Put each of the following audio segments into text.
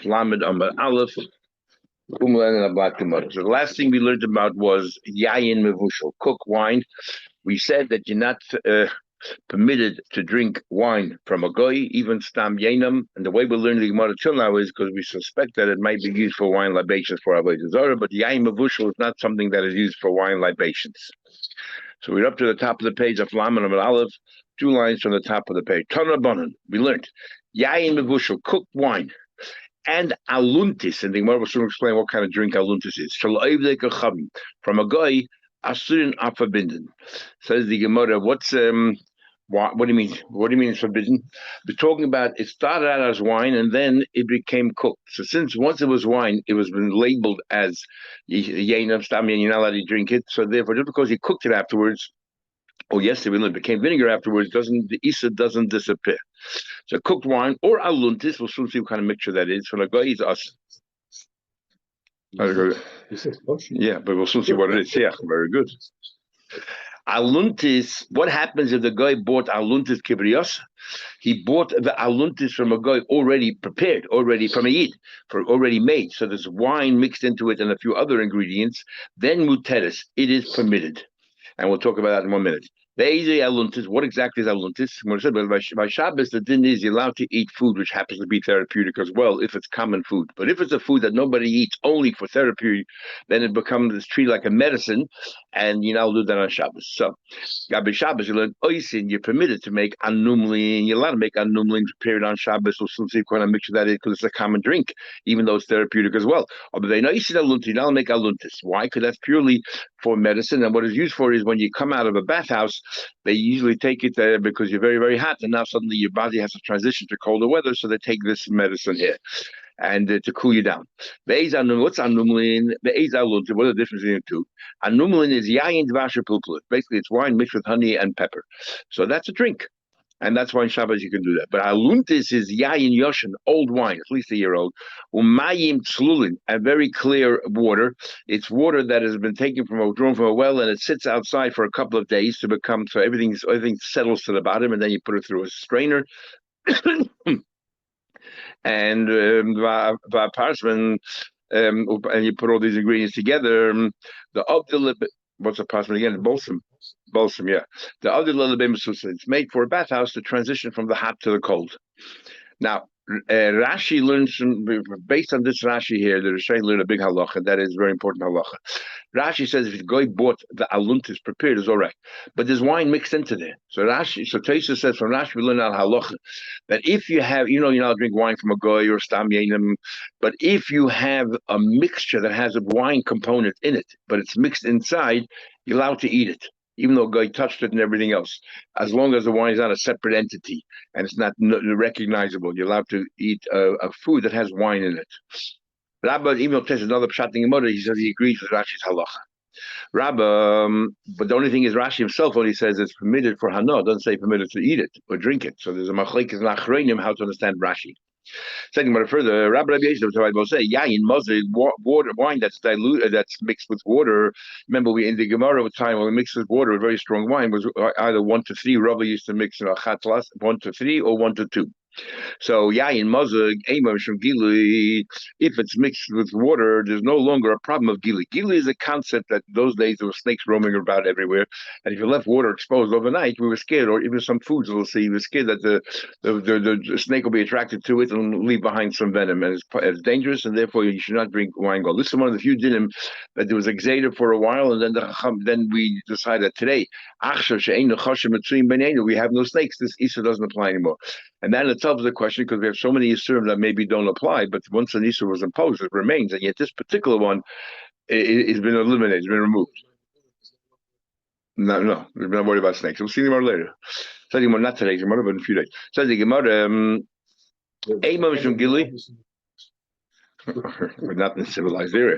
Lamed Amar Aleph, Umlan and Ablat Gemara. So the last thing we learned about was Yayin Mevushal, cook wine. We said that you're not permitted to drink wine from a goy, even stam yainam. And the way we learn the Gemara till now is because we suspect that it might be used for wine libations for Avodah Zarah, but Yayin Mevushal is not something that is used for wine libations. So we're up to the top of the page of Lamed Amar Aleph, 2 lines from the top of the page. Tana Banan, we learned Yayin Mevushal, cooked wine. And aluntis, and the Gemara will soon explain what kind of drink aluntis is. From a guy, asurin are forbidden. Says the Gemara, what do you mean? What do you mean it's forbidden? We're talking about it started out as wine and then it became cooked. So since once it was wine, it was been labeled as yainam stam, you're not allowed to drink it. So therefore, just because he cooked it afterwards, it became vinegar afterwards, the Isa doesn't disappear. So cooked wine or aluntis, we'll soon see what kind of mixture that is. For the guy, is us. Yeah, but we'll soon see what it is. Yeah, very good. Aluntis, what happens if the guy bought aluntis kibrios? He bought the aluntis from a guy already prepared, already from a yid, already made. So there's wine mixed into it and a few other ingredients. Then muteris, it is permitted. And we'll talk about that in 1 minute. What exactly is aluntis? When I said by Shabbos, the din is you're allowed to eat food which happens to be therapeutic as well, if it's common food. But if it's a food that nobody eats only for therapy, then it becomes treated like a medicine, and you now do that on Shabbos. So, by Shabbos, you learn oisin. You're permitted to make anumlin. You're allowed to make anumlin prepared on Shabbos. We'll soon see what kind of mixture that is because it's a common drink, even though it's therapeutic as well. But they know you now make aluntis. Why? Because that's purely for medicine, and what it's used for is when you come out of a bathhouse. They usually take it there because you're very, very hot, and now suddenly your body has to transition to colder weather, so they take this medicine here and to cool you down. What's anumlin? What are the difference between the two? Anumlin is yayin dvasher pulpul. Basically, it's wine mixed with honey and pepper. So that's a drink. And that's why in Shabbos you can do that. But aluntis is yayin yoshin, old wine, at least a year old. Umayim tzlulin, a very clear water. It's water that has been drawn from a well, and it sits outside for a couple of days to become so everything settles to the bottom, and then you put it through a strainer. And parsman, and you put all these ingredients together. What's a parsman again? Balsam, yeah. The other it's made for a bathhouse to transition from the hot to the cold. Now, Rashi learns based on this Rashi here. The Rishonim learn a big halacha that is very important halacha. Rashi says if the guy bought the aluntis prepared is all right, but there's wine mixed into there. So Taisa says from Rashi we learn out halacha that if you have, you're not drink wine from a guy or stam yainam, but if you have a mixture that has a wine component in it, but it's mixed inside, you're allowed to eat it. Even though a guy touched it and everything else, as long as the wine is not a separate entity and it's not recognizable, you're allowed to eat a food that has wine in it. Rabbi, even though there's another pshat in Gemara, he says he agrees with Rashi's halacha. Rabbi, but the only thing is Rashi himself, when he says it's permitted for hana, doesn't say permitted to eat it or drink it. So there's a machlekes in achronim how to understand Rashi. Second, but further, Rabbi Yisrael will say, yayin mazig, water, wine that's diluted, that's mixed with water. Remember, we in the Gemara with time when we mixed with water, with very strong wine was either 1 to 3. Rabbi used to mix 1 to 3 or 1 to 2. So yayin mazug emam from gili. If it's mixed with water, there's no longer a problem of gili. Gili is a concept that those days there were snakes roaming about everywhere, and if you left water exposed overnight, we were scared, or even some foods we'll see, we were scared that the snake will be attracted to it and leave behind some venom, and it's dangerous, and therefore you should not drink wine gold. This is one of the few dinim that there was exated for a while, and then we decided today, we have no snakes. This Issa doesn't apply anymore. And that in itself is a question because we have so many Yisurim that maybe don't apply, but once an Yisur was imposed, it remains. And yet this particular one has been eliminated, it's been removed. No, we're not worried about snakes. We'll see them more later. So not today, tomorrow, but in a few days. So the Gemara, We're not in a civilized area.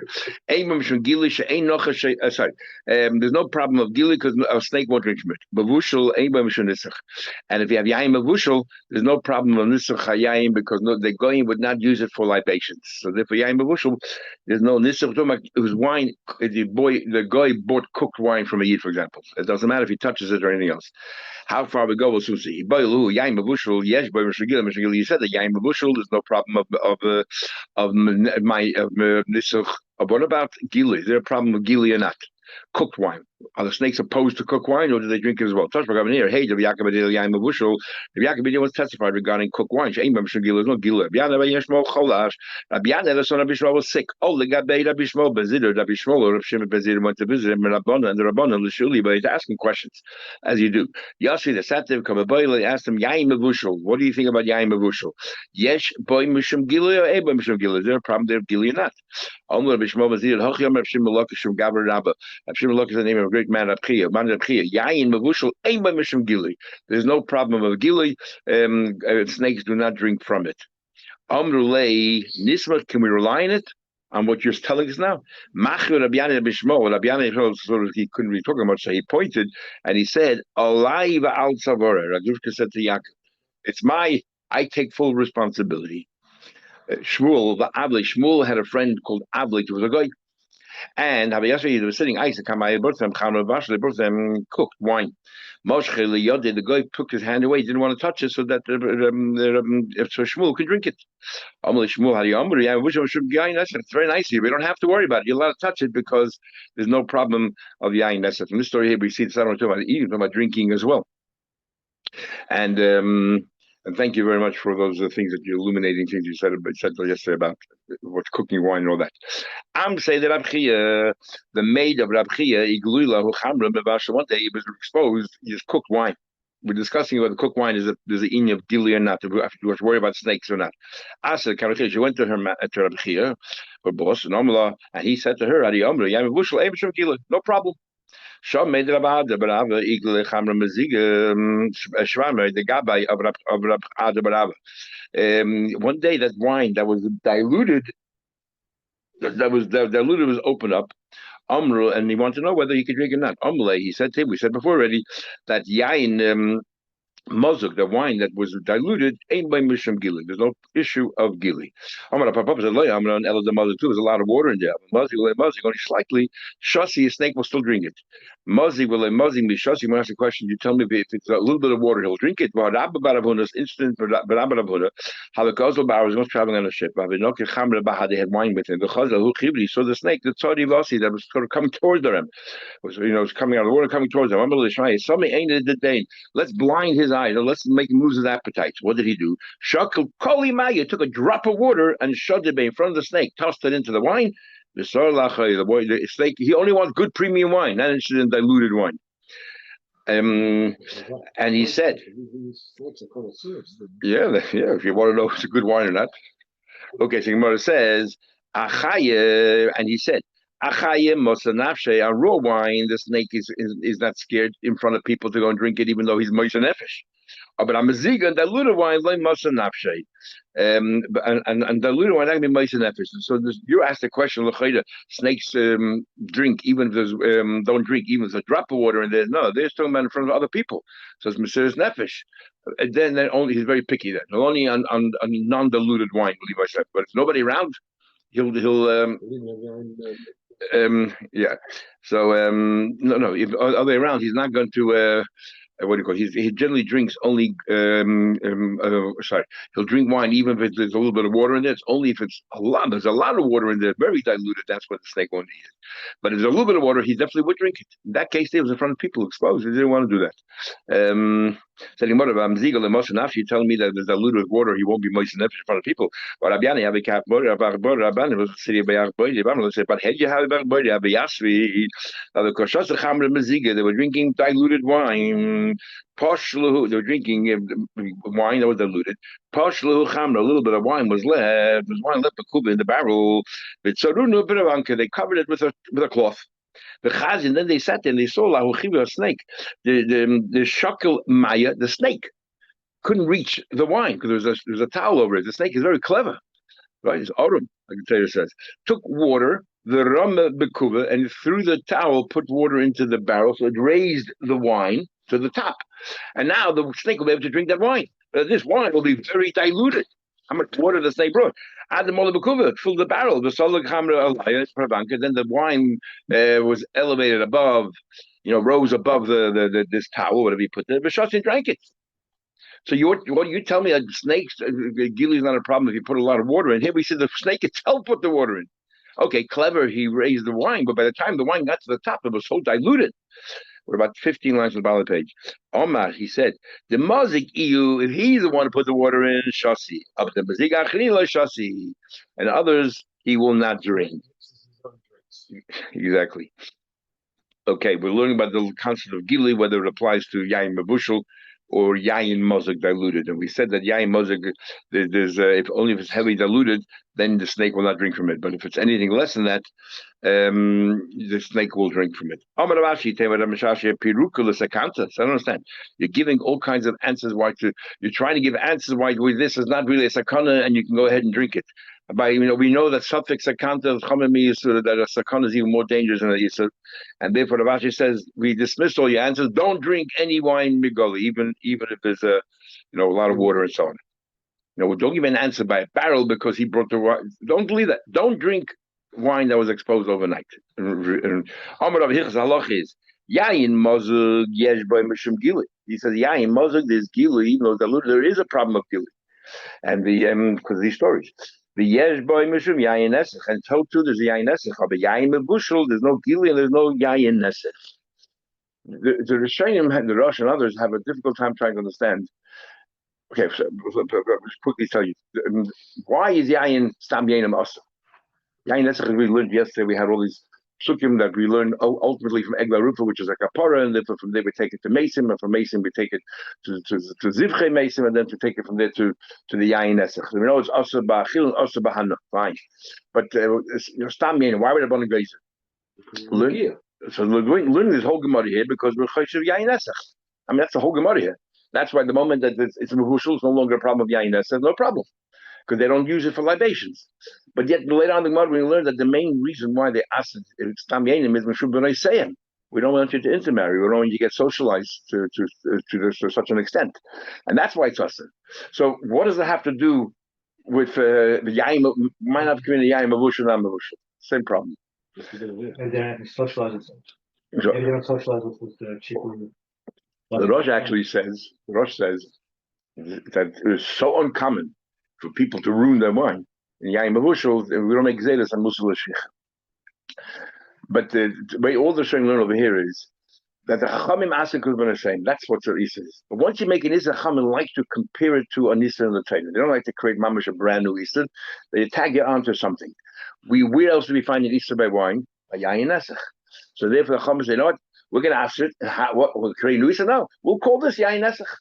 Sorry. There's no problem of gili because a snake won't drink from it. Bavushal, and if you have yaim bavushal, there's no problem of nisach hayayim because the goyim would not use it for libations. So therefore, yaim bavushal, there's no nisach. It was wine. The guy bought cooked wine from a yid, for example. It doesn't matter if he touches it or anything else. How far we go, we'll soon see. Yaim bavushal, yes, boy, Mishagil. You said that yaim bavushal, there's no problem of nisuch. What about gili? Is there a problem with gili or not? Cooked wine. Are the snakes opposed to cooked wine, or do they drink it as well? Tashbag here. Hey, Rabbi Yaakov Yaim Bavushal. Rabbi Yaakov was testified regarding cooked wine. She'aim b'mishum gili. There's no gili. Rabbi Yishmael cholash. Rabbi Yana, the son of Yishmael, was sick. Oh, the Gabei Rabbi Yishmael Bezider. Rabbi Yishmael, Rabbi Shimon Bezider went to visit him. Rabbana and the Rabbana l'shuli, but he's asking questions as you do. Yashi the Sativ Kababoyle asked him Yaim Bavushal. What do you think about Yaim Bavushal? Yesh boy mishum gili or eba mishum gili? Is there a problem there of gili or not? Only Rabbi Yishmael Bezider. Hochiyam Rabbi Shimon Lokashim Gaber Rabba. Rabbi Shimon Lok is the name of a great man. Yayin Mavushal Ein by Mishum Gili. There's no problem of Gili. Snakes do not drink from it. Amrulei Nismat, can we rely on it? On what you're telling us now? Machir Rabbi Bishmo. Rabbi sort of, he couldn't really talk much, so he pointed and he said, Alai va'al tzavora. Rav said to Yaakov, I take full responsibility. Shmuel had a friend called Avlik, who was a guy. And they were sitting ice. They brought them cooked wine. The guy took his hand away, didn't want to touch it, so that so Shmuel could drink it. It's very nice here. We don't have to worry about it. You're allowed to touch it because there's no problem of yain. That's from this story here. We see it's not talking about eating, talking about drinking as well. And thank you very much for those things that you're illuminating things you said yesterday about what's cooking wine and all that. I'm saying that Rabchia, the maid of Rabchia, Igluila, who Chamra, one day he was exposed, he just cooked wine. We're discussing whether cooked wine is there's an in of gili or not, if you have to worry about snakes or not. Asa, she went to her to Rabchia, her boss, and he said to her, no problem. Shom made Rabada Barava Eagle Chamra Maziga Shramer, the Gabai of Rabada Barava. One day that wine that was diluted, diluted was opened up. Amru, and he wanted to know whether he could drink it or not. Amle, he said to him, we said before already that yain Mozuk, the wine that was diluted, ain't by Mishum Gili. There's no issue of Gili. I'm going to pop up and say, I'm going to the Mozuk too. There's a lot of water in there. Mozzik, only slightly. Shasi, a snake will still drink it. Mozzik, me Shasi, when I ask the question, you tell me if it's a little bit of water, he'll drink it. Instant, how the Gazal Bar was traveling on a ship. They had wine with him. The Chazal, who Chibri, so the snake, the Tzadi Vasi, that was sort of coming towards them. Was coming out of the water, coming towards them. Let's blind his eyes, or let's make him lose his appetite. What did he do? Shakal Koli Maya took a drop of water and shoved it in front of the snake, tossed it into the wine. The snake, he only wants good premium wine, not interested in diluted wine. And he said, if you want to know if it's a good wine or not. Okay, so Gemara says, Achaye, and he said, Achaye Mosanafshe, a raw wine, the snake is not scared in front of people to go and drink it, even though he's Moshe Nefesh. But I'm a ziga and diluted wine like Mosanafshe. And diluted wine, that can be Moshe Nefesh. So you asked the question, snakes drink, even if there's don't drink, even if there's a drop of water in there. No, they're talking about in front of other people. So it's Mesiris Nefesh. And then only he's very picky then. Only on non-diluted wine will he Moshe. But if nobody around, he'll yeah. So no. If other way around, he's not going to what do you call it? He generally drinks only he'll drink wine even if there's a little bit of water in there. It's only if there's a lot of water in there, very diluted, that's what the snake won't eat it. But if there's a little bit of water, he definitely would drink it. In that case, he was in front of people exposed. He didn't want to do that. Saying, what about Zigal and Moshe Nafshi? You're telling me that there's diluted water, he won't be Moshe Nefesh in front of people. But Abiani have a cap Rabban was the city of Bayach Boyd. But had you have Bayach Boyd, have a Yasvi, the Koshas Chamra Maziga, they were drinking diluted wine. Poshlu, they were drinking wine that was diluted. Poshlu Chamra, a little bit of wine was left. There's wine left in the barrel. But Sarunu bit of anka, they covered it with a cloth. The chazin, then they sat there and they saw a snake. The shakel maya, the snake, couldn't reach the wine because there was a towel over it. The snake is very clever. right? It's Arum, like the Torah says. Took water, the Rama Bekuva, and through the towel, put water into the barrel, so it raised the wine to the top. And now the snake will be able to drink that wine. This wine will be very diluted. How much water the snake brought? Add the mola bekuva, fill the barrel. The solid chamra alaya pravanka. Then the wine was elevated above, rose above this towel, whatever you put there. B'shas drank it. So you tell me that snakes, gili is not a problem if you put a lot of water in. Here we see the snake itself put the water in. Okay, clever, he raised the wine, but by the time the wine got to the top, it was so diluted. We're about 15 lines on the bottom of the page. Omar, he said, the mazik iu, if he's the one who put the water in, shasi. Up the mazik achrila shasi. And others, he will not drink. Exactly. Okay, we're learning about the concept of gili, whether it applies to yayin mabushal or yayin mozak diluted. And we said that yayin mozak, there's if it's heavily diluted, then the snake will not drink from it. But if it's anything less than that, the snake will drink from it. I don't understand. You're giving all kinds of answers you're trying to give answers why this is not really a sakana, and you can go ahead and drink it. We know that suffix sakanta of chamami yisur, that a sakana is even more dangerous than a yisur, and therefore the Rashi says we dismiss all your answers. Don't drink any wine migoli, even if there's a lot of water and so on. Don't give an answer by a barrel because he brought the wine. Don't believe that. Don't drink wine that was exposed overnight. Amar Rav Hirch's halach is yayin mozug yesh by mishum gili. He says yayin mozug there's gili, even though diluted, there is a problem of gili, and because of these stories. The yesh boy mishum yayin nesech, and so too there's a yayin nesech. But yayin mebushel, there's no gili and there's no yayin nesech. The Rishonim, the Rosh and others have a difficult time trying to understand. Okay, so let's quickly tell you why is yayin stam yayinim asa? Yayin nesech, we learned yesterday. We had all these psukim that we learned ultimately from Egla Rufa, which is a kapara, and then from there we take it to Mason, and from Mason we take it to Zivche Mason, and then to take it from there to the Yayin Nesach. So we know it's Asa Ba'achil and Asa Ba'hana, fine. But Stam Yayin, why would Rabbanan Gezer? Learn here. So we're learning this whole Gemara here because we're Choshev Yayin Nesach. I mean, that's the whole Gemara here. That's why the moment that it's Mehushul, it's no longer a problem of Yayin Nesach, no problem. Because they don't use it for libations. But yet later on in the Gemara we learn that the main reason why they asked Stam Yanim is Meshub B'nai Seyim. We don't want you to intermarry. We don't want you to get socialized to such an extent, and that's why it's asa. So what does it have to do with the Yaim? Might not come in the Yaim Mavushal, not Mavushal. Same problem. And they're socializing. Maybe they don't socialize with the cheaper. The Rosh actually says that it is so uncommon for people to ruin their wine. In Yain Mavushal, we don't make Zedas and Musul Shich. But the way all the Shem learn over here is that the Chachamim Asik is going to say, that's what the Isa is. But once you make an Isa, Chachamim like to compare it to an Isa in the Torah. They don't like to create mamash a brand new Isa. They tag it onto something. Where else do we find an Isa by wine? By Yain Nesach. So therefore the Chachamim say, you know what? We're going to ask it. We'll create a new Isa now. We'll call this Yain Nesach.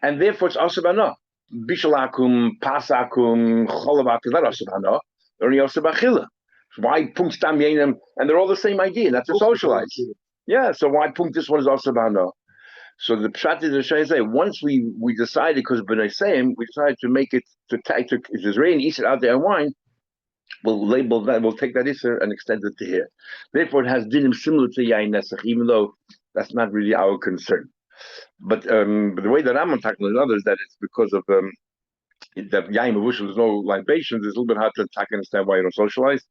And therefore it's Asabana. Bishalakum, Pasakum, Cholavakum, not Asabana, only Asabachila. Why Punk Stam Yenim? And they're all the same idea. That's a socialized. Yeah, so why Punk this one is Asabana? So the Pshat is the Shai say, once we decided, because of B'nai Seim, we decided to make it to if there's rain, Easter out there and wine, we'll label that, we'll take that Easter and extend it to here. Therefore, it has dinim similar to Yain Nesach, even though that's not really our concern. But the way that I'm tackling others, that it's because of that Yain Mavushal, there's no libations, it's a little bit hard to understand why you don't socialize.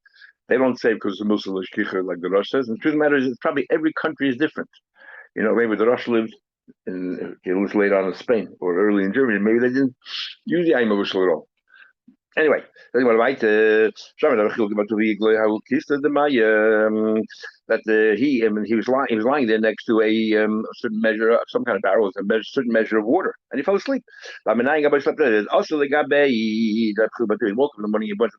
They don't say because the Musa Lashkicha, like the Rosh says. And the truth of the matter is, it's probably every country is different. Maybe the Rosh lived later on in Spain or early in Germany. Maybe they didn't use the Yain Mavushal at all. Anyway, that he was lying there next to a certain measure, some kind of barrel with a certain measure of water, and he fell asleep. Also, the gabe he woke up in the morning, he went to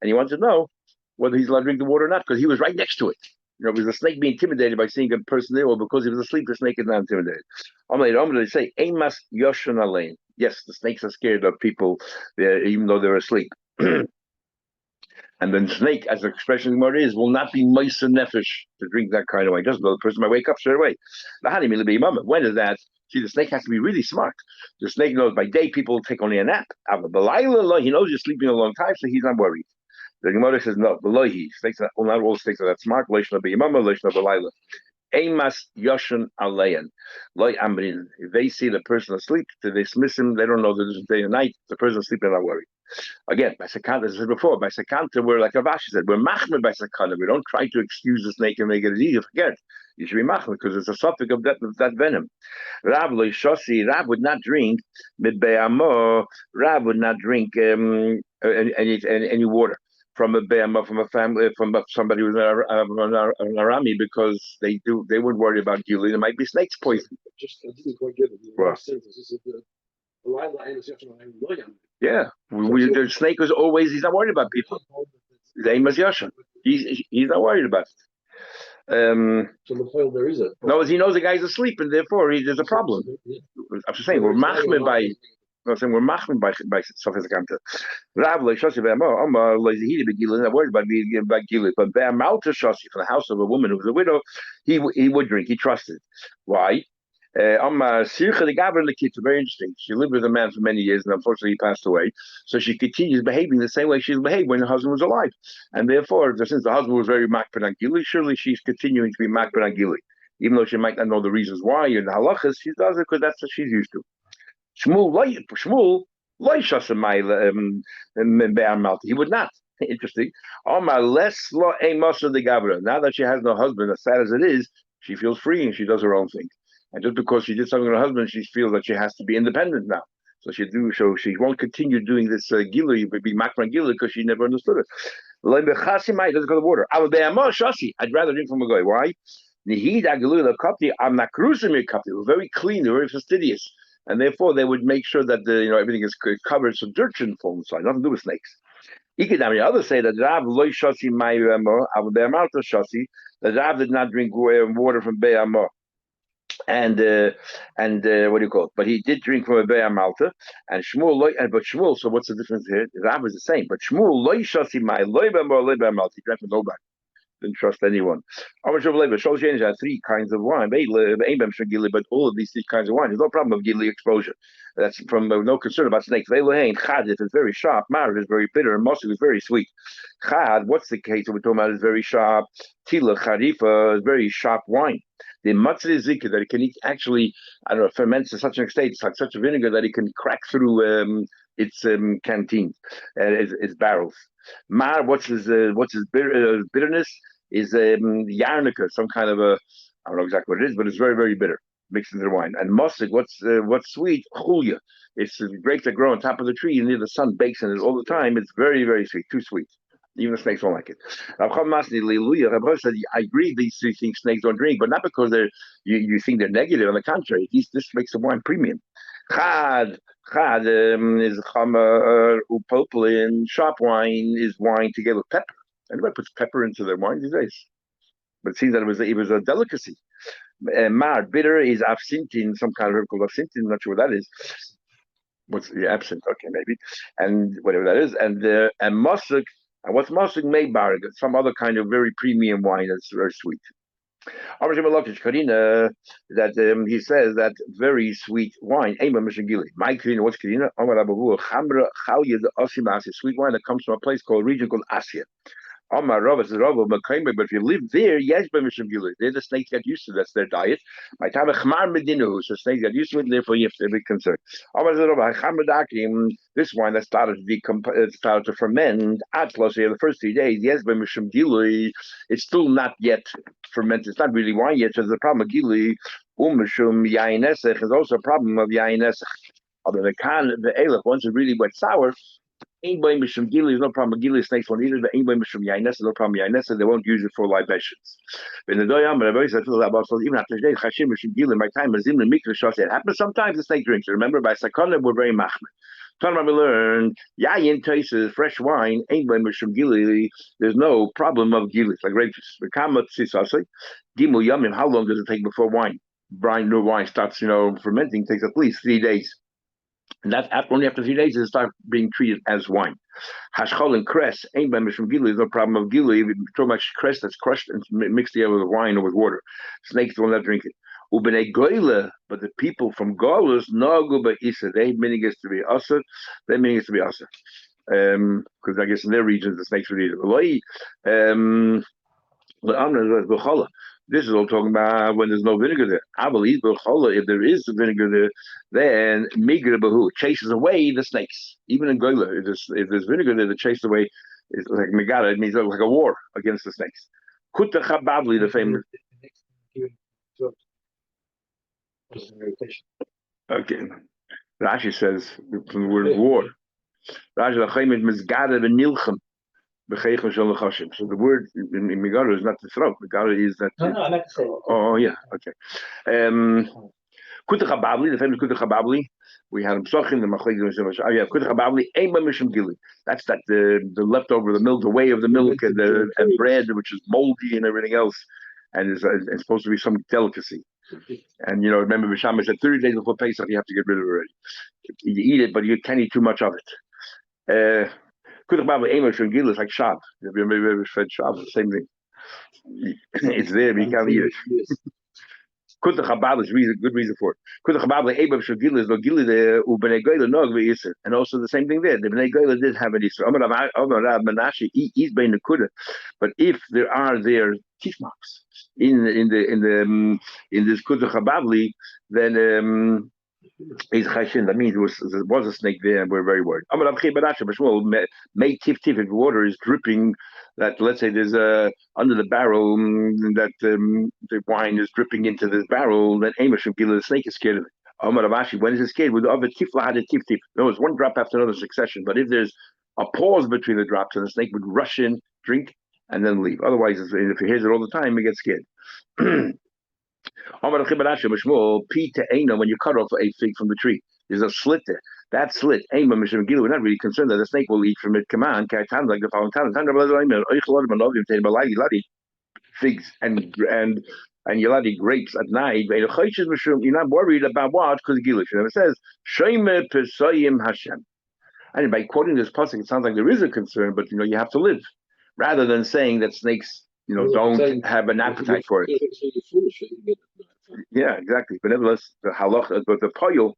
and he wanted to know whether he's allowed to drink the water or not, because he was right next to it. Was the snake being intimidated by seeing a person there, or because he was asleep, the snake is not intimidated? They say, "Eimas yoshan alein." Yes, the snakes are scared of people, even though they're asleep. And then snake, as the expression of is, will not be moist and nefesh to drink that kind of wine. Just though the person might wake up straight away. When is that? See, the snake has to be really smart. The snake knows by day people take only a nap. He knows you're sleeping a long time, so he's not worried. The Gemara says no. Snakes, not all snakes are that smart. Eimas Yoshan Aleyan. Loy Amrin. If they see the person asleep, to dismiss him, they don't know that it's day and night. The person asleep, they're not worried. Again, by Sakanta, as I said before, by Sakanta, we're like Avashi said, we're machmer by Sakanta. We don't try to excuse the snake and make it easy. Forget. You should be machmer because it's a suffix of that venom. Rav Loy Shosi, Rav would not drink midbeamo. Rav would not drink any water from a be'amah, from a family, from somebody who's an Arami, because they wouldn't worry about gili. There might be snakes poison. Just I didn't quite get it. Well, yeah, the snake was always, he's not worried about people. The Amos Yashin. He's not worried about it. So the foil there is a problem. No, he knows the guy's asleep, and therefore there's a problem. Yeah. I'm just saying, we're machmir by. I'm saying we're machmir by Sophisticated. Rav like Shosi Be'amah, Lezihidi Begila, not worried about Gila, but Be'amalta Shosi, from the house of a woman who was a widow, he would drink. He trusted. Why? Sircha the Gabra Nikita, very interesting. She lived with a man for many years, and unfortunately he passed away. So she continues behaving the same way she behaved when her husband was alive. And therefore, since the husband was very makban agili, surely she's continuing to be makban agili. Even though she might not know the reasons why in the halachas, she does it because that's what she's used to. Shmuel, he would not. Interesting. Less law a the Gabra. Now that she has no husband, as sad as it is, she feels free and she does her own thing. And just because she did something with her husband, she feels that she has to be independent now. So she won't continue doing this gilu, be makran gilu, because she never understood it. Let's go to the water. I'd rather drink from a guy. Why? I'm not cruising your cup. They were very clean, they were very fastidious. And therefore they would make sure that everything is covered so dirt shouldn't fall inside. Nothing to do with snakes. Others say that Rav loy shasi that Rav did not drink water from Be'amah. And what do you call it? But he did drink from a Be'er Malta, and Shmuel. But Shmuel. So what's the difference here? Rav is the same, but Shmuel loy shasi my loy Be'er Malta. He drank from nobody. Didn't trust anyone. Had three kinds of wine, but all of these three kinds of wine, there's no problem of gili exposure. That's from no concern about snakes. Chad is very sharp, Mar is very bitter, and Mosik is very sweet. Chad, what's the case that we're talking about, is very sharp. Tila Charifa is very sharp wine. The matzah zika that it can actually, ferment to such an extent, it's like such a vinegar that it can crack through its canteen, its barrels. Mar, what's his bitterness is yarnica, some kind of I don't know exactly what it is, but it's very, very bitter, mixed into the wine. And mosig, what's sweet? Chulia. It's grapes that grow on top of the tree, and near the sun bakes in it all the time. It's very, very sweet, too sweet. Even the snakes don't like it. Rabbi said, I agree these three things snakes don't drink, but not because you think they're negative. On the contrary, this makes the wine premium. Chad is chamer, upopelin. Sharp wine is wine together with pepper. Everybody puts pepper into their wine these days. But it seems that it was a delicacy. Mar, bitter, is absinthe, some kind of herb called absinthe. I'm not sure what that is. What's the absinthe? Okay, maybe. And whatever that is. And mosik. And what's mosik made bar? Some other kind of very premium wine that's very sweet. That he says that very sweet wine. My Karina, what's Karina? Sweet wine that comes from a place called a region called Asia. But if you live there, yes, there the snakes get used to that's their diet. So snakes get used to it, therefore you have to be concerned. This wine that started to ferment the first 3 days, yes, it's still not yet fermented. It's not really wine yet. So there's a problem of gili. There's also a problem of yain esech. Although the elef, once it really went sour, there's no problem. Gili snakes won't eat it, but no problem. They won't use it for libations. Even after today, my time is in the mikra. It happens sometimes the snake drinks. Remember, by sakana, we're very machmer. We learned yayin tastes fresh wine. There's no problem of gili. It's like grapes. How long does it take before new wine starts, fermenting? It takes at least 3 days. And that only after 3 days it starts being treated as wine. Hashchol and cress ain't by mishum gili. There's no problem of gili. So much cress that's crushed and mixed together with wine or with water. Snakes will not drink it. Ubnei Goyle, but the people from Golos, Nagu by Isa, they meaning is to be Asa, they meaning is to be Asa. Because I guess in their regions the snakes would eat it. This is all talking about when there's no vinegar there. I believe if there is vinegar there, then migra bahu chases away the snakes. Even in Goyla, if there's vinegar there that chases away, it's like megara. It means like a war against the snakes. Kutta chababli, the famous. Okay, Rashi says from the word war. Rashi lachem mizgara v'nilchem. So the word in Megara is not to throw. Megara is that. No, I meant to say. Oh yeah, okay. Kuta Chababli, the famous Kuta Chababli. We had him sochim the machlekes. Oh yeah, Kuta Chababli. Ema mishum gili. That's that the leftover, the milk, the way of the milk and the bread, which is moldy and everything else, and it's supposed to be some delicacy. And remember, Bishama said 30 days before Pesach you have to get rid of it already. You eat it, but you can't eat too much of it. It's like shab. Have you ever fed shab? Same thing. It's there, but you can't eat it. Kuta Chabad is a good reason for it. Kuta Chabad Abab Shagil is Logili the Ubnei Goyla Nog V'Yisr, and also the same thing there. The Bnei Goyla did have an Yisr. Amar Rab Menashe he's bein the Kuda, but if there are teeth marks in this Kuta Chabadli, then is chashin. That means there was a snake there, and we're very worried. May tif if water is dripping. That let's say there's under the barrel that the wine is dripping into this barrel. Then Amish and the snake is scared of it. When is it scared? With the other tifla had a tif. No, it's one drop after another succession. But if there's a pause between the drops, and the snake would rush in, drink, and then leave. Otherwise, if he hears it all the time, he gets scared. When you cut off a fig from the tree, there's a slit there. That slit, we're not really concerned that the snake will eat from it. Come on, like the following time. Figs and yeladi grapes at night. You're not worried about what? Because it says, Hashem. And by quoting this pasuk, it sounds like there is a concern, but you have to live. Rather than saying that snakes don't have an appetite for it. Yeah, exactly. But nevertheless, the halacha, but the poyel,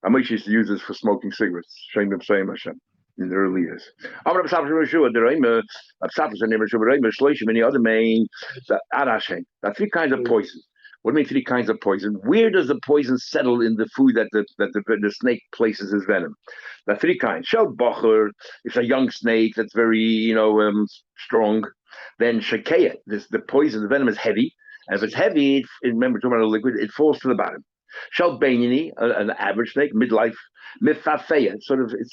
Amish used to use this for smoking cigarettes. Shem Hashem in the early years. Many other main that three kinds of poison. What do you mean 3 kinds of poison? Where does the poison settle in the food that the snake places his venom? The 3 kinds. Shel bocher, it's a young snake that's very strong. Then shakeya, the poison, the venom is heavy. And if it's heavy, remember talking about a liquid, it falls to the bottom. Shel beinini, an average snake, midlife. Mifafeya,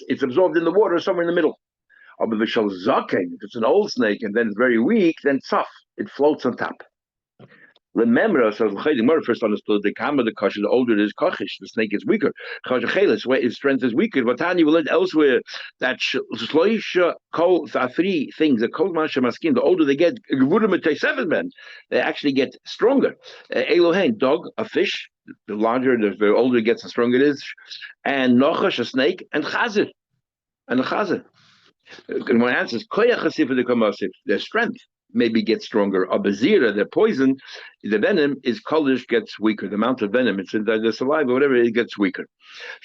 it's absorbed in the water somewhere in the middle. But shel zaken, if it's an old snake and then it's very weak, then tzaf, it floats on top. Remember, so the first understood the kama, the kasha, the older it is kachish, the snake is weaker. Its strength is weaker. But Tanya will learn elsewhere that shloisha kol 3 things. The kol masha maskin, the older they get, 7 men, they actually get stronger. Elohein, dog, a fish. The larger, the older it gets, the stronger it is. And nochash, a snake, and chazer, and a chazer. And one answers koyach hasif the kamasif, their strength maybe gets stronger. Abazira, the poison, the venom is kolish gets weaker. The amount of venom, it's in the saliva, whatever, it gets weaker.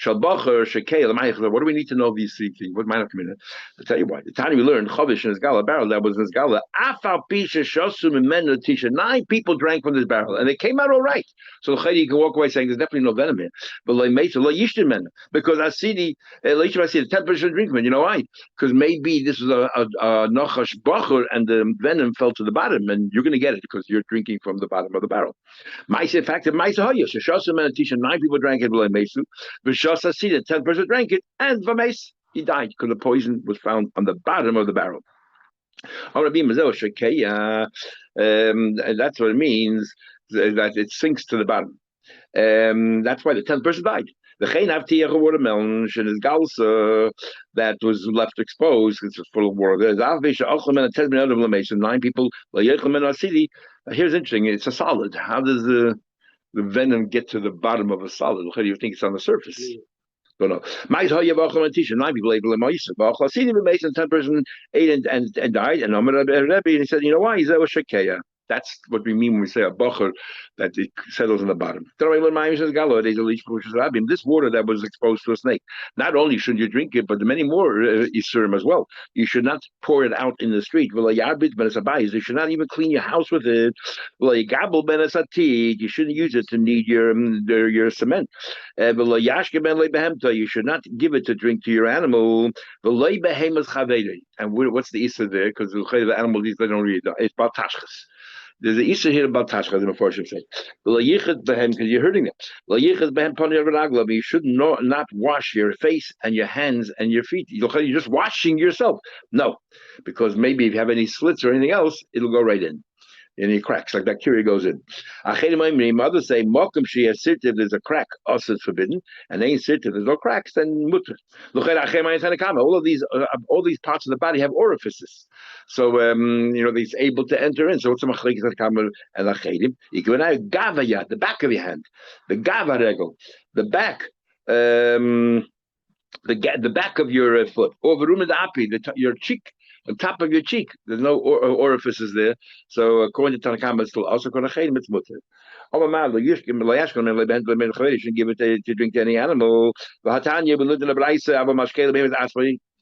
Shalbacher, shekel, what do we need to know of these 3 things? What might have come in? I'll tell you why. The time we learned chavish in his gala barrel, that was in his gala. Afal pisha shosum imenu tisha. 9 people drank from this barrel, and they came out all right. So you can walk away saying there's definitely no venom here. But because I see the 10% drink man. You know why? Because maybe this is a nachash bacher, and the venom fell to the bottom, and you're going to get it because you're drinking from the bottom of the barrel. In fact, 9 people drank it. V'shasa see that 10 person drank it, and Vames, he died because the poison was found on the bottom of the barrel. And that's what it means, that it sinks to the bottom. That's why the 10th person died. The Chain watermelon and his galsa that was left exposed, it's full of water. There's 9 people. Here's interesting, it's a solid. How does the venom get to the bottom of a solid? How do you think it's on the surface? Don't know. 9 people able to 10 person ate and died. And he said, you know why? He's a shakeya. That's what we mean when we say a bocher, that it settles in the bottom. This water that was exposed to a snake, not only should you drink it, but many more isurim as well. You should not pour it out in the street. You should not even clean your house with it. You shouldn't use it to knead your cement. You should not give it to drink to your animal. And what's the issa there? Because the animal, they don't read it. It's about tashchas. There's an issue here about tashchas, the Mefarshim say. Because you're hurting them. You should not wash your face and your hands and your feet. You're just washing yourself. No, because maybe if you have any slits or anything else, it'll go right in. Any cracks, like bacteria goes in. Others say, there's a crack, also it's forbidden, and they insist there's no cracks, then mutter. All of these parts of the body have orifices, so they're able to enter in. So what's the machlekes and achedim? Gavaya, the back of your hand, the gava regel, the back. The back of your foot, over your cheek, on top of your cheek. There's no orifices there. So according to Tanakama, it's still also going to chedim. It's mutter. You shouldn't give it to drink to any animal.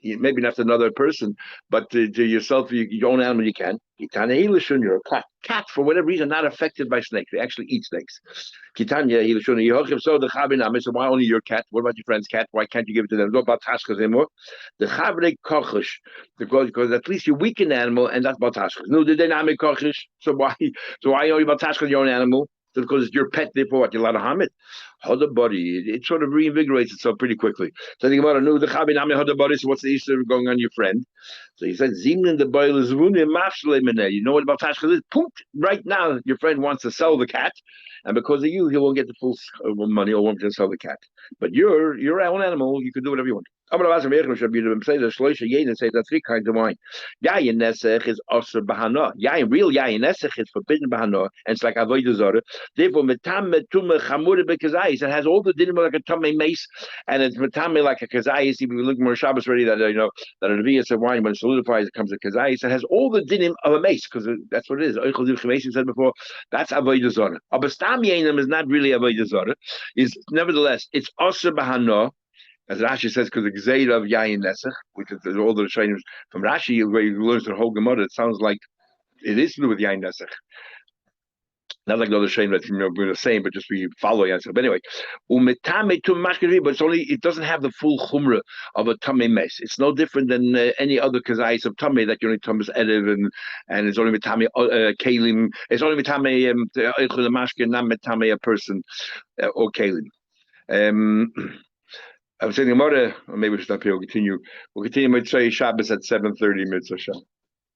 Maybe not to another person, but to yourself, your own animal, you can. You're a cat, for whatever reason, not affected by snakes. They actually eat snakes. So why only your cat? What about your friend's cat? Why can't you give it to them? Not about tashkas anymore. Because at least you weaken the animal, and that's about tashkas. No, the dynamic kochish. So why only about tashkas your own animal? Because it's your pet, therefore what, you're allowed to harm it. How the body, it sort of reinvigorates itself pretty quickly. So I think about the chabinami how the body. So what's the Easter going on your friend? So he said, Zimnin the boil is you know what about tashchas is? Poof, right now your friend wants to sell the cat, and because of you, he won't get the full money or won't sell the cat. But you're your own animal, you can do whatever you want. Say that three kinds of wine. Yayin nesech is aser bahana. Real yayin nesech is forbidden bahana, and it's like Avodah Zarah. Therefore, metame tume chamure bekazayis. It has all the dinim like a tame mace, and it's metame like a kazayis. If we look more Shabbos already, that that a revius of wine when it solidifies, it comes a kazayis. It has all the dinim of a mace because that's what it is. Oichel said before. That's Avodah Zarah. Abastam yayinim is not really Avodah Zarah. Is nevertheless it's aser bahana. As Rashi says, because the Gzeir of Yayin Nesach, which is all the Rishonim from Rashi, where he learns the whole Gemara, it sounds like it is to do with Yayin Nesach. Not like the other Rishonim that we're the same, but just we follow Yayin Nesach. But anyway, but it doesn't have the full chumrah of a tamei mes. It's no different than any other kazayis of tamei that you only tamas erev and it's only with tamei kalim. It's only with tamei eichel mashke, not with tamei a person or kalim. I was saying Gemara, or maybe we should stop here. We'll continue. We'll continue Mitzvah Shabbos at 7:30 Mitzvah Shabbos.